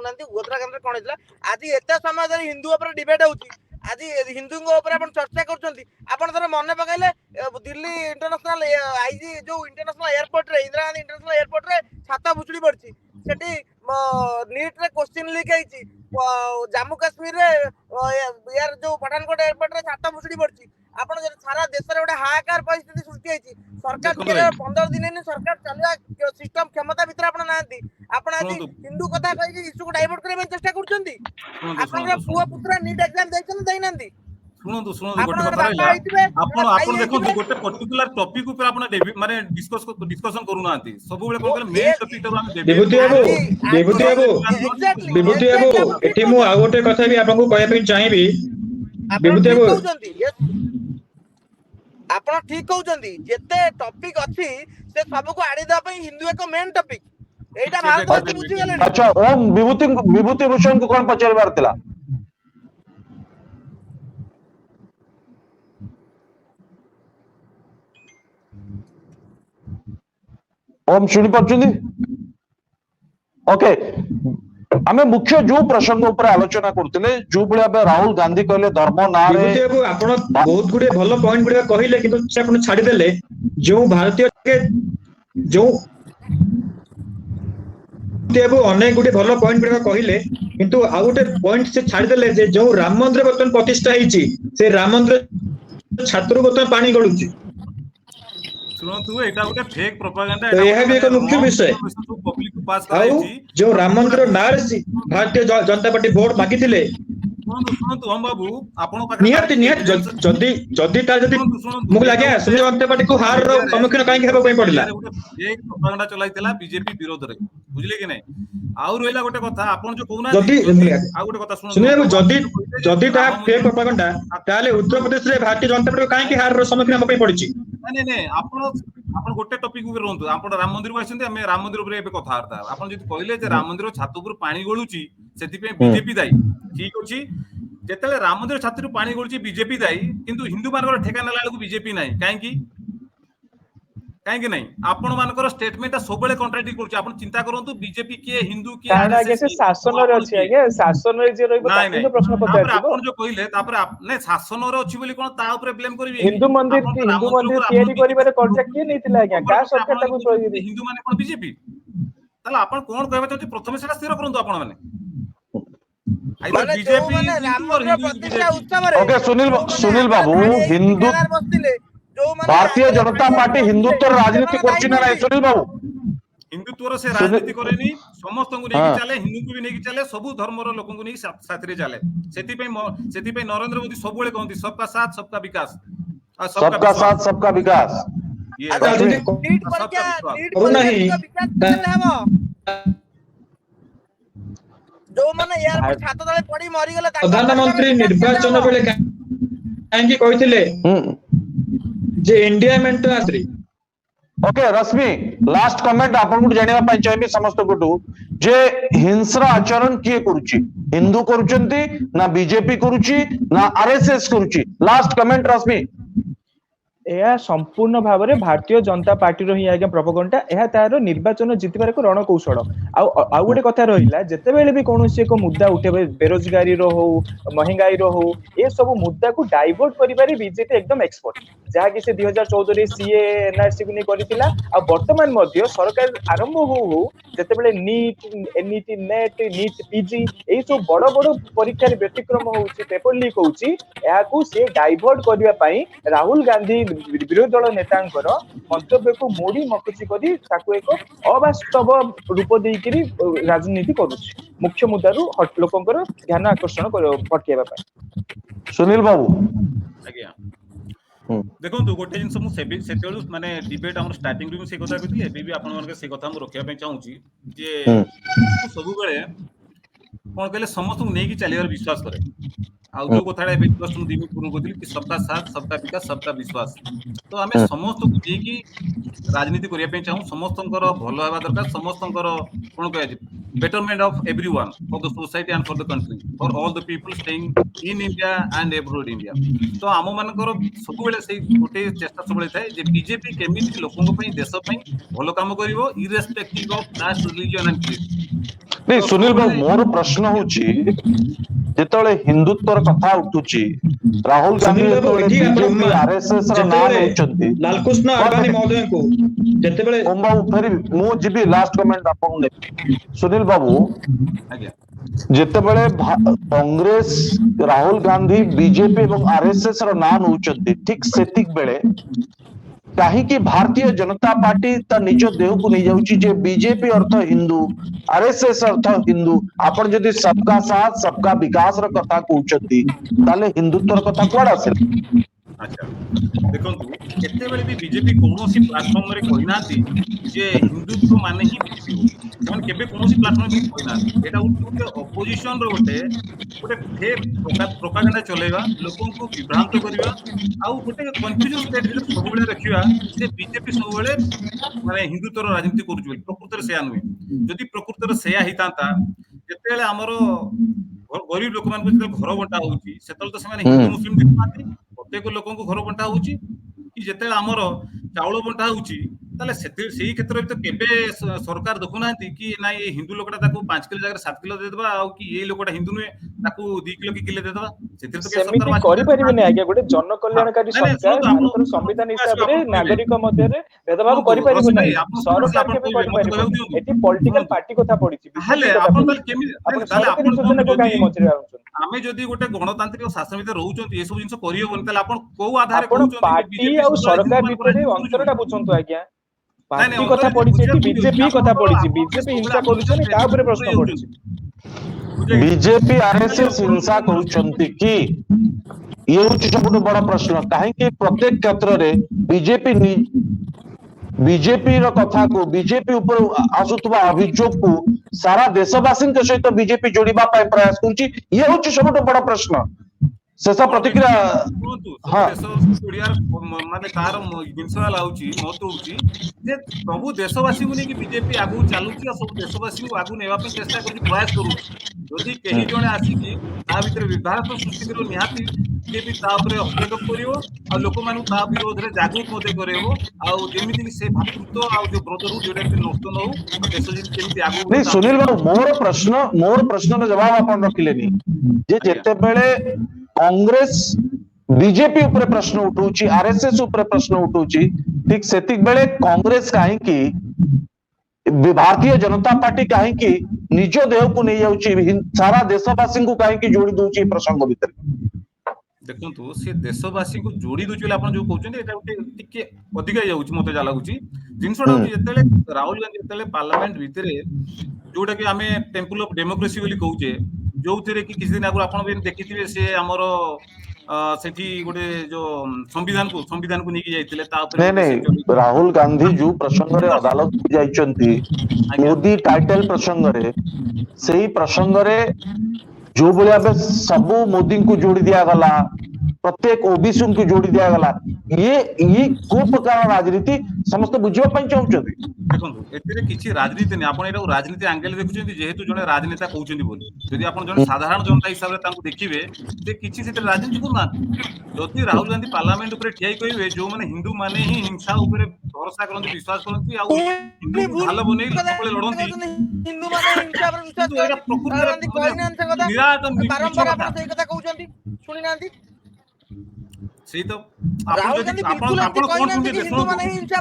କହୁନାହାନ୍ତି उत्तराखंड कौन होता आज एत समय धरी हिंदू ऊपर डिबेट होची आज हिंदू ऊपर अपन चर्चा करछंती अपन थरे मन पकाइले दिल्ली इंटरनेशनल आईजी जो इंटरनेशनल एयरपोर्ट रे इंदिरा गांधी इंटरनेशनल एयरपोर्ट रे छाता भुचुड़ी पड़ची सेठी नीट रे क्वेश्चन लीक आईची जम्मू काश्मीर रे यार जो पठानकोट एयरपोर्ट रे छाता भुचुड़ी पड़ची आपण सारा देश रे गोटे हाहाकार परिस्थिति सृष्टि होईची सरकार के 15 दिन इन सरकार चलवा सिस्टम क्षमता भीतर आपण नांती आपण आज हिंदू कथा कहि कि इशू को डाइवर्ट करे चेष्टा करछंती आपण पुआ पुत्रा नीट एग्जाम दैछन दै नांती सुनंतु गोटे कथा आपण आपण देखंतु गोटे पर्टिकुलर टॉपिक ऊपर आपण माने डिस्कशन करू नांती सब बेले कोन मेन टॉपिक तो हम विभूति बाबू एठी मु आ गोटे कथा भी आपन को कहया पे चाहिबी विभूति बाबू आपण ठीक कहउचंदी जेते टॉपिक अछि से सब को आडी दा पई हिंदू एक मेन टॉपिक एटा भारत बुझी गेले अच्छा ओम विभूति भूषण को कोन पचारबार थिला ओम सुनि पछुंदी ओके आमे मुख्य जो प्रसंग ऊपर आलोचना करथिले जो बळे राहुल गांधी कहले धर्म ना रे आपण बहुत गुडे भलो पॉइंट गुडे कहिले किंतु से आपण छाडी देले जो भारतीय के जो देबो अनेक गुडे भलो पॉइंट गुडे कहिले किंतु आ गुटे पॉइंट से छाडी देले जे जो राम मंदिर बर्तन प्रतिष्ठा हिची से राम मंदिर छात्र बर्तन पानी गळुची सुनंतु एटा गोटे फेक प्रोपेगेंडा तो यह भी एक मुख्य विषय पब्लिक को पास कराइछि जो राम मंदिर नार भारतीय जनता पार्टी वोट मागी थिले सुनंतु हम बाबू आपण निहत जदी ता जदी मुख लागे सुनिल जनता पार्टी को हार रो सम्मुखीन काहे हेबा पई पड़िला एक प्रोपेगेंडा चलाइतला बीजेपी विरोध रे बुझले कि नै आउ रोइला गोटे कथा आपण जो कहूना जदी आ गोटे कथा सुनिल जदी ता फेक प्रोपेगेंडा ताले उत्तर प्रदेश रे भारतीय जनता पार्टी काहे हार रो सम्मुखीन हेबा पई पड़िछि नै आपण गोटे टॉपिक ऊपर रहंतु आपण राम मंदिर को आछन्ते हम राम मंदिर ऊपर एबे कथा हरता आपण जति कहले जे राम मंदिर छात ऊपर पानी गळुची सेति पे बीजेपी दाई ठीक अछि जेतेले राम मंदिर छात ऊपर पानी गळुची बीजेपी दाई किंतु हिंदू मानकर ठेका नला को बीजेपी नै काहे नै आपण मानकर स्टेटमेंट सबले कॉन्ट्राडिक्ट करछि आपण चिंता करंतु बीजेपी के हिंदू के आगे से शासन रे अछि आगे शासन रे जे रहबो ताके प्रश्न पचार आपण जो कहिले तापर नै शासन रे अछि बोली कोन ता ऊपर ब्लेम करबी हिंदू मंदिर तयारी करिबारे कॉन्ट्रैक्ट के नैतिला आगे का सरकार ताको प्रयोग दे हिंदू माने कोन बीजेपी तला आपण कोन कहबा चाहती प्रथम सेला स्थिर करंतु आपण माने माने बीजेपी राम मंदिर प्रतिष्ठा उत्सव रे ओके सुनील बाबू हिंदू भारतीय जनता पार्टी हिंदुत्व राजनीति करछि ना नै सुनील बाबू हिंदुत्व से राजनीति करेनी समस्त को नेकी चले हिंदू को भी नेकी चले सब धर्म रो लोक को नेकी साथ रे चले सेति पे नरेंद्र मोदी सब बेले कहंती सबका साथ सबका विकास सबका साथ सबका विकास ये नीट पर क्या नीट पर विकास केले हबो जो माने यार छात तळे पड़ी मरि गेले प्रधानमंत्री निर्वाचन बेले काहे कहिथिले जे इंडिया मेंट आसरी ओके रश्मि लास्ट कमेंट आपन को जानिबा पई चाहिबी समस्त कोटू जे हिंसा आचरण किए करूची हिंदू करूचंती ना बीजेपी करूची ना आरएसएस करूची लास्ट कमेंट रश्मि यह संपूर्ण भाव में भारतीय जनता पार्टी ही आज्ञा प्रोपेगेंडा यह तार निर्वाचन जितबार एक रणकौशल आउ गोटे कथा रहा जिते भी कौन एक मुद्दा उठे बेरोजगारी रो हो महंगाई रो हो ये सब मुद्दा को डाइवर्ट करिबारे बीजेपी एकदम एक्सपर्ट जहाँकि से 2014 सीए एनआरसी को नहीं करथिला आ वर्तमान मध्य सरकार आरंभ हो जिते NEET NET NET NEET PG ये सब बड़ बड़ परीक्षा व्यतिक्रम होउची पेपर लीक होउची याकू से डाइवर्ट करबा पई राहुल गांधी विरोधी दल नेतांकर मंतव्य को मोड़ी मकुची करी ताकू एक अवास्तव रूप देकरी राजनीति करूची मुख्य मुद्दारू लोकंकर ध्यान आकर्षण भटकेबा पई सुनील बाबू आज्ञा देखो गोटे जिन से माने डिबेट हमर स्टार्टिंग रू से कथा कहती एबे भी आपन मन के से कथा हम रखिया पे चाहूची जे सब बेले कोन कहले समस्त को नेकी चलियार विश्वास करे आ जो कथाडा एबे जस्ट मु दिमी पूर्ण कहली कि सबका साथ सबका विकास सबका विश्वास तो हमें समस्त को नेकी राजनीति करिया पे चाहू समस्तंकर भलो हेबा दरकार समस्तंकर कोन कहै betterment of everyone for the society and for the country for all the people staying in India and abroad India तो आम मानकर सब बेले से गोटे चेष्टा सब बेले थाए जे बीजेपी केमिति लोकन पई देश पई भलो काम करिवो irrespective of caste religion and creed नहीं सुनील बाबू मोर प्रश्न होची जेतବେଳେ हिंदुत्वर कथा उठुची राहुल गांधी सुनील बाबू, एठी आपण बीजेपी आरएसएस ର ନାଁ ଯେତେବେଳେ ନେଉଛନ୍ତି ଲାଲକୃଷ୍ଣ ଆଡବାନୀ ମହୋଦୟଙ୍କୁ ଯେତେବେଳେ ओम बाबू फेरी मु जिबी लास्ट कमेंट आपन नेबी सुनील बाबू ଆଜ୍ଞା ଯେତେବେଳେ କଂଗ୍ରେସ ରାହୁଲ ଗାନ୍ଧୀ ବିଜେପି ଏବଂ ଆରଏସଏସ ର ନାଁ ନେଉଛନ୍ତି ଠିକ ସେତିକି ବେଳେ କାହିଁକି ଭାରତୀୟ ଜନତା ପାର୍ଟି ତା ନିଜ ଦେହକୁ ନେଇଯାଉଛି ଯେ ବିଜେପି ଅର୍ଥ ହିନ୍ଦୁ ଆରଏସଏସ ଅର୍ଥ ହିନ୍ଦୁ ଆପଣ ଯଦି ସବକା ସାଥ ସବକା ବିକାଶର କଥା କହୁଛନ୍ତି ତାହେଲେ ହିନ୍ଦୁତ୍ୱର କଥା କୁଆଡେ ଆସିଲା ଆଚ୍ଛା ଦେଖନ୍ତୁ କେତେବେଳେ ବି ବିଜେପି କୌଣସି ପ୍ଲାଟଫର୍ମରେ କହିନାହାନ୍ତି ଯେ ହିନ୍ଦୁତ୍ୱ ମାନେ ହିଁ ବିଜେପି ହଉଛି ସେମାନେ କେବେ କୌଣସି ପ୍ଲାଟଫର୍ମରେ କହିନାହାନ୍ତି ଏଇଟା ହଉଛି ଗୋଟେ ଅପୋଜିସନ ର ଗୋଟେ ଫେକ୍ ପ୍ରୋପାଗାଣ୍ଡା ଚଲେଇବା ଲୋକଙ୍କୁ ବିଭ୍ରାନ୍ତ କରିବା ଆଉ ଗୋଟେ କନଫ୍ୟୁଜନ ଷ୍ଟେଟ୍ ଭିତରେ ସବୁବେଳେ ରଖିବା ଯେ ବିଜେପି ସବୁବେଳେ ମାନେ ହିନ୍ଦୁତ୍ୱର ରାଜନୀତି କରୁଛି ବୋଲି ପ୍ରକୃତରେ ସେୟା ନୁହେଁ ଯଦି ପ୍ରକୃତରେ ସେୟା ହେଇଥାନ୍ତା ଯେତେବେଳେ ଆମର ଗରିବ ଲୋକମାନଙ୍କୁ ଯେତେବେଳେ ଘର ବଣ୍ଟା ହଉଛି ସେତେବେଳେ ତ ସେମାନେ ହିନ୍ଦୁ ମୁସଲିମ ଦେଖୁନାହାନ୍ତି ପ୍ରତ୍ୟେକ ଲୋକଙ୍କୁ ଘର ବଣ୍ଟା ହଉଛି କି ଯେତେବେଳେ ଆମର ଚାଉଳ ବଣ୍ଟା ହଉଛି ତାହେଲେ ସେଇ କ୍ଷେତ୍ରରେ ତ କେବେ ସରକାର ଦେଖୁନାହାନ୍ତି କି ନାଇଁ ଏଇ ହିନ୍ଦୁ ଲୋକଟା ତାକୁ 5 କିଲୋ ଜାଗାରେ 7 କିଲୋ ଦେଇଦବା ଆଉ କି ଏଇ ଲୋକଟା ହିନ୍ଦୁ ନୁହେଁ ତାକୁ 2 କିଲୋ କି କିଲେ ଦେଇଦବା ସେଥିରେ ତ କେବେ ସରକାର ସେମିତି କରିପାରିବେନି ଆଜ୍ଞା ଗୋଟେ ଜନକଲ୍ୟାଣକାରୀ ସରକାର ଭାରତର ସମ୍ବିଧାନ ହିସାବରେ ନାଗରିକ ମଧ୍ୟରେ ଭେଦଭାବ କରିପାରିବ ନାହିଁ ସରକାର କେବେ କରିପାରିବନି ଏଠି ପଲିଟିକାଲ ପାର୍ଟି କଥା ପଡିଛି ବିଜେପି କଥା ପଡିଛି ଆପଣ ସରକାରୀ ଯୋଜନାକୁ କାହିଁକି ମଝିରେ ଆଣୁଛନ୍ତି ଆମେ ଯଦି ଗୋଟେ ଗଣତାନ୍ତ୍ରିକ ଶାସନ ଭିତରେ ରହୁଛନ୍ତି ଏସବୁ ଜିନିଷ କରିହବନି ତାହେଲେ ଆପଣ କୋଉ ଆଧାରରେ ଆପଣ କହୁଛନ୍ତି ପାର୍ଟି ଆଉ ସରକାର ଭିତରେ ଅନ୍ତରଟା ବୁଝନ୍ତୁ ଆଜ୍ଞା ପାର୍ଟି କଥା ଅନ୍ତର ପଡିଛି ଏଠି ବୁଝିବାକୁ ବିଜେପି କଥା ପଡିଛି ବିଜେପି ହିଂସା କରୁଛନ୍ତି ତା ଉପରେ ପ୍ରଶ୍ନ ପଡିଛି ବିଜେପି ଆରଏସଏସ ହିଂସା କରୁଛନ୍ତି କି ଇଏ ହଉଛି ସବୁଠୁ ବଡ ପ୍ରଶ୍ନ କାହିଁକି ପ୍ରତ୍ୟେକ କ୍ଷେତ୍ରରେ ବିଜେପି ର କଥାକୁ ବିଜେପି ଉପରେ ଆସୁଥିବା ଅଭିଯୋଗକୁ ସାରା ଦେଶବାସୀଙ୍କ ସହିତ ବିଜେପି ଯୋଡ଼ିବା ପାଇଁ ପ୍ରୟାସ କରୁଛି ଇଏ ହଉଛି ସବୁଠୁ ବଡ ପ୍ରଶ୍ନ ଶେଷ ପ୍ରତିକ୍ରିୟା ହଁ ମାନେ ତାର ଜିନିଷ ହେଲା ହଉଛି ମହତ୍ଵ ହଉଛି ଯେ ସବୁ ଦେଶବାସୀଙ୍କୁ ନେଇକି ବିଜେପି ଆଗକୁ ଚାଲୁଛି ଆଉ ସବୁ ଦେଶବାସୀଙ୍କୁ ଆଗକୁ ନେବା ପାଇଁ ଚେଷ୍ଟା କରୁଛି ପ୍ରୟାସ କରୁଛି ଯଦି କେହି ଜଣେ ଆସିକି ତା ଭିତରେ ବିଭାଗ ସୃଷ୍ଟି କରିବ ନିହାତି ବିଜେପି ତା ଉପରେ ହସ୍ତକ୍ଷେପ କରିବ ଆଉ ଲୋକମାନଙ୍କୁ ତା ବିରୋଧରେ ଜାଗୃତ ମଧ୍ୟ କରାଇବ ଆଉ ଯେମିତି କି ସେ ଭାତୃତ୍ୱ ଆଉ ଯୋଉ ବ୍ରଦରହୁଡ ଯୋଉଟା ନଷ୍ଟ ନ ହଉ ଆଉ ଦେଶ କେମିତି ଆଗକୁ नहीं सुनील बाबू मोर प्रश्न जवाब आपण रखिलेनी जे आज्ञा। जेतेबेले कांग्रेस बीजेपी ऊपर प्रश्न उठाउची आरएसएस ऊपर प्रश्न उठाउची ठीक सेतिक बेले कांग्रेस काहे की भारतीय जनता पार्टी काहे की निज देह को नहीं जाउची सारा देशवासी को काहे की जोड़ी दउची प्रसंग भीतर ଦେଖନ୍ତୁ ସେ ଦେଶବାସୀଙ୍କୁ ଯୋଡି ଦଉଛି ବୋଲି ଆପଣ ଯୋଉ କହୁଛନ୍ତି ଏଟା ଗୋଟେ ଟିକେ ଅଧିକା ହେଇଯାଉଛି ମତେ ଯାହା ଲାଗୁଛି ଜିନିଷଟା ହଉଛି ଯେତେବେଳେ ରାହୁଲ ଗାନ୍ଧୀ ଯେତେବେଳେ ପାର୍ଲାମେଣ୍ଟ ଭିତରେ ଯୋଉଟା କି ଆମେ ଟେମ୍ପଲ ଅଫ ଡେମୋକ୍ରେସି ବୋଲି କହୁଛେ ଯୋଉଥିରେ କି କିଛି ଦିନ ଆଗରୁ ଆପଣ ବି ଦେଖିଥିବେ ସେ ଆମର ସେଠି ଗୋଟେ ଯୋଉ ସମ୍ବିଧାନକୁ ନେଇକି ଯାଇଥିଲେ ତା ଉପରେ नहीं नहीं राहुल गांधी जो प्रसंग रे अदालत को जाइचंती मोदी टाइटल प्रसंग रे सेही प्रसंग रे जो भलिया सबू मोदी को जोड़ी दिया गला प्रत्येक ओबीसी को जोड़ी दिया गला ये को प्रकार राजनीति समस्त बुझिबा पई चाहुचंती ଦେଖନ୍ତୁ ଏଥିରେ କିଛି ରାଜନୀତି ନାହିଁ ଆପଣ ଏଟାକୁ ରାଜନୀତି ଆଙ୍ଗେଲ ଦେଖୁଛନ୍ତି ଯେହେତୁ ଜଣେ ରାଜନେତା କହୁଛନ୍ତି ବୋଲି ଯଦି ଆପଣ ଜଣେ ସାଧାରଣ ଜନତା ହିସାବରେ ତାଙ୍କୁ ଦେଖିବେ ଯେ କିଛି ସେଥିରେ ରାଜନୀତି କରୁନାହାନ୍ତି ଯଦି ରାହୁଲ ଗାନ୍ଧୀ ପାର୍ଲାମେଣ୍ଟ ଉପରେ ଠିଆ ହେଇ କହିବେ ଯୋଉମାନେ ହିନ୍ଦୁ ମାନେ ହିଁ ହିଂସା ଉପରେ ଭରସା କରନ୍ତି ବିଶ୍ୱାସ କରନ୍ତି ଆଉ ହିନ୍ଦୁକୁ ଭଲ ବନେଇ ସବୁବେଳେ ଲଢନ୍ତି ହିନ୍ଦୁ ମାନେ ହିଂସା ଉପରେ ବିଶ୍ୱାସ କିନ୍ତୁ ଏଇଟା ପ୍ରକୃତରେ କହିନାହାନ୍ତି ସେ କଥା ନିରାଟ ବାରମ୍ବାର ଆପଣ ସେଇ କଥା କହୁଛନ୍ତି ଶୁଣିନାହାନ୍ତି ସେଇ ତ ରାହୁଲ ଗାନ୍ଧୀ ବିଲକୁଲ ଆପଣ କଣ କହିନାହାନ୍ତି ଶୁଣିବେ ହିନ୍ଦୁ ମାନେ ହିଁ ହିଂସା